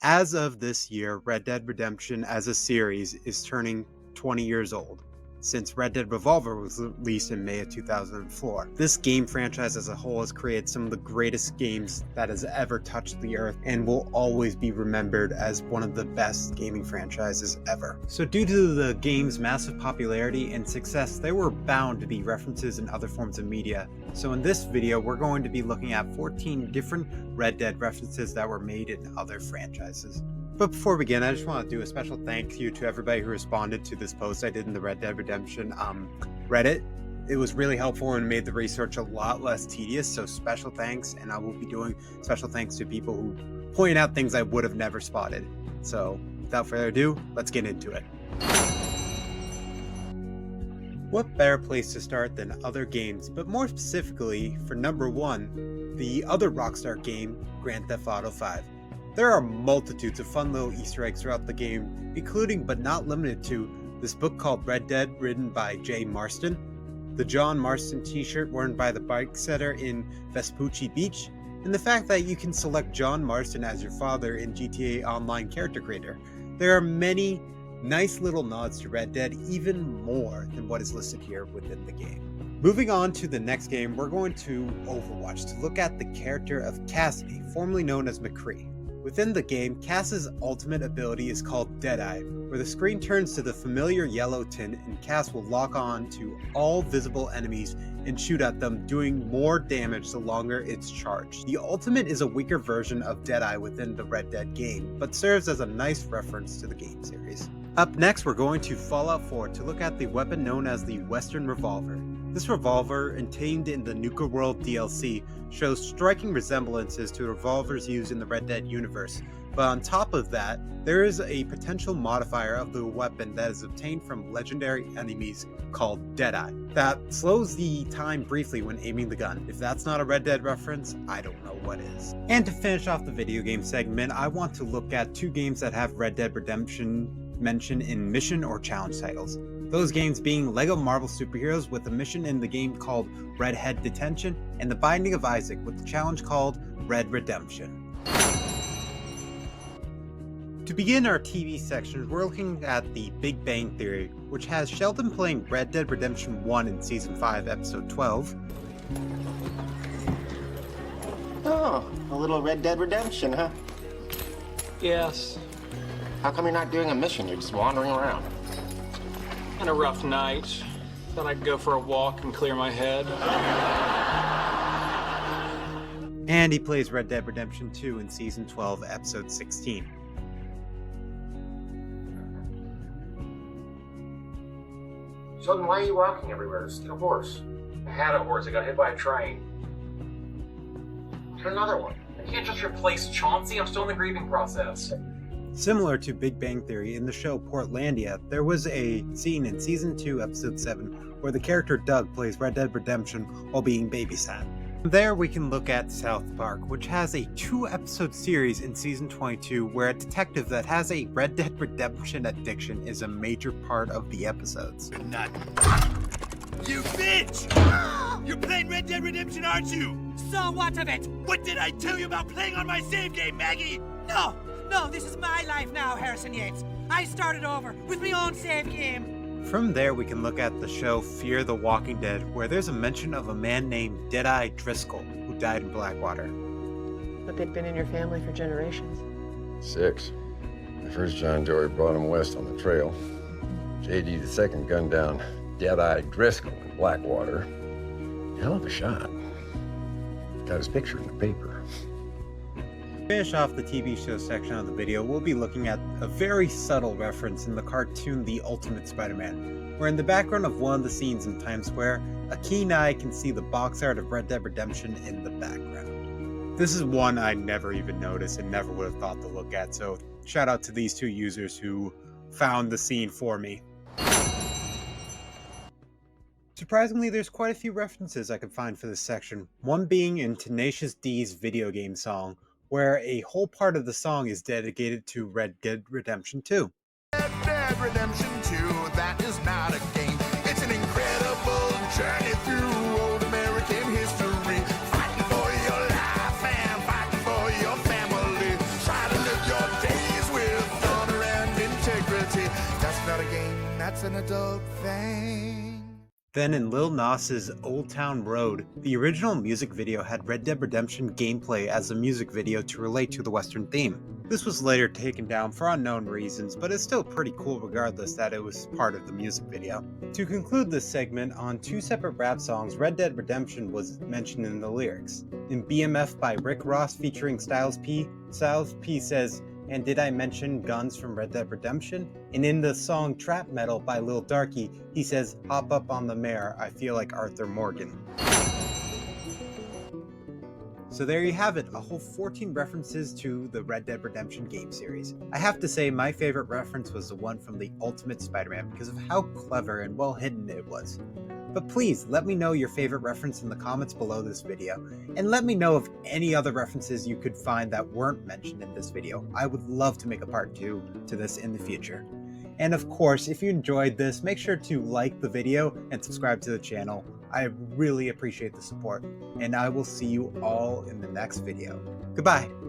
As of this year, Red Dead Redemption as a series is turning 20 years old, since Red Dead Revolver was released in May of 2004. This game franchise as a whole has created some of the greatest games that has ever touched the earth and will always be remembered as one of the best gaming franchises ever. So due to the game's massive popularity and success, there were bound to be references in other forms of media. So in this video, we're going to be looking at 14 different Red Dead references that were made in other franchises. But before we begin, I just want to do a special thank you to everybody who responded to this post I did in the Red Dead Redemption Reddit. It was really helpful and made the research a lot less tedious, so special thanks, and I will be doing special thanks to people who point out things I would have never spotted. So without further ado, let's get into it. What better place to start than other games, but more specifically for number one, the other Rockstar game, Grand Theft Auto V. There are multitudes of fun little Easter eggs throughout the game, including but not limited to this book called Red Dead, written by Jay Marston, the John Marston t-shirt worn by the bike setter in Vespucci Beach, and the fact that you can select John Marston as your father in GTA Online Character Creator. There are many nice little nods to Red Dead, even more than what is listed here within the game. Moving on to the next game, we're going to Overwatch to look at the character of Cassidy, formerly known as McCree. Within the game, Cass's ultimate ability is called Deadeye, where the screen turns to the familiar yellow tint and Cass will lock on to all visible enemies and shoot at them, doing more damage the longer it's charged. The ultimate is a weaker version of Deadeye within the Red Dead game, but serves as a nice reference to the game series. Up next, we're going to Fallout 4 to look at the weapon known as the Western Revolver. This revolver, contained in the Nuka World DLC, shows striking resemblances to revolvers used in the Red Dead universe, but on top of that, there is a potential modifier of the weapon that is obtained from legendary enemies called Deadeye, that slows the time briefly when aiming the gun. If that's not a Red Dead reference, I don't know what is. And to finish off the video game segment, I want to look at two games that have Red Dead Redemption mentioned in mission or challenge titles. Those games being LEGO Marvel Superheroes with a mission in the game called Red Head Detention, and The Binding of Isaac with the challenge called Red Redemption. To begin our TV section, we're looking at The Big Bang Theory, which has Sheldon playing Red Dead Redemption 1 in Season 5, Episode 12. Oh, a little Red Dead Redemption, huh? Yes. How come you're not doing a mission? You're just wandering around. And a rough night. Thought I'd go for a walk and clear my head. And he plays Red Dead Redemption 2 in Season 12, Episode 16. Sheldon, why are you walking everywhere? Just get a horse. I had a horse. I got hit by a train. Get another one. I can't just replace Chauncey. I'm still in the grieving process. Similar to Big Bang Theory, in the show Portlandia, there was a scene in Season 2, Episode 7, where the character Doug plays Red Dead Redemption while being babysat. There we can look at South Park, which has a 2-episode series in Season 22 where a detective that has a Red Dead Redemption addiction is a major part of the episodes. Nut. You bitch! You're playing Red Dead Redemption, aren't you? So what of it? What did I tell you about playing on my save game, Maggie? No, this is my life now, Harrison Yates. I started over with my own save game. From there we can look at the show Fear the Walking Dead, where there's a mention of a man named Deadeye Driscoll, who died in Blackwater. But they'd been in your family for generations. 6. The first John Dory brought him west on the trail. J.D. the second gunned down Deadeye Driscoll in Blackwater. Hell of a shot. Got his picture in the paper. To finish off the TV show section of the video, we'll be looking at a very subtle reference in the cartoon The Ultimate Spider-Man, where in the background of one of the scenes in Times Square, a keen eye can see the box art of Red Dead Redemption in the background. This is one I never even noticed and never would have thought to look at, so shout out to these two users who found the scene for me. Surprisingly, there's quite a few references I could find for this section, one being in Tenacious D's video game song, where a whole part of the song is dedicated to Red Dead Redemption 2. Red Dead Redemption 2, that is not a game. It's an incredible journey through old American history. Fighting for your life and fighting for your family. Try to live your day that's an adult thing. Then in Lil Nas's Old Town Road, the original music video had Red Dead Redemption gameplay as a music video to relate to the Western theme. This was later taken down for unknown reasons, but it's still pretty cool regardless that it was part of the music video. To conclude this segment, on 2 separate rap songs, Red Dead Redemption was mentioned in the lyrics. In BMF by Rick Ross featuring Styles P says, "And did I mention guns from Red Dead Redemption?" And in the song Trap Metal by Lil Darky, he says, "Hop up on the mare, I feel like Arthur Morgan." So there you have it, a whole 14 references to the Red Dead Redemption game series. I have to say my favorite reference was the one from the Ultimate Spider-Man because of how clever and well hidden it was. But please, let me know your favorite reference in the comments below this video, and let me know of any other references you could find that weren't mentioned in this video. I would love to make a part 2 to this in the future. And of course, if you enjoyed this, make sure to like the video and subscribe to the channel. I really appreciate the support, and I will see you all in the next video. Goodbye!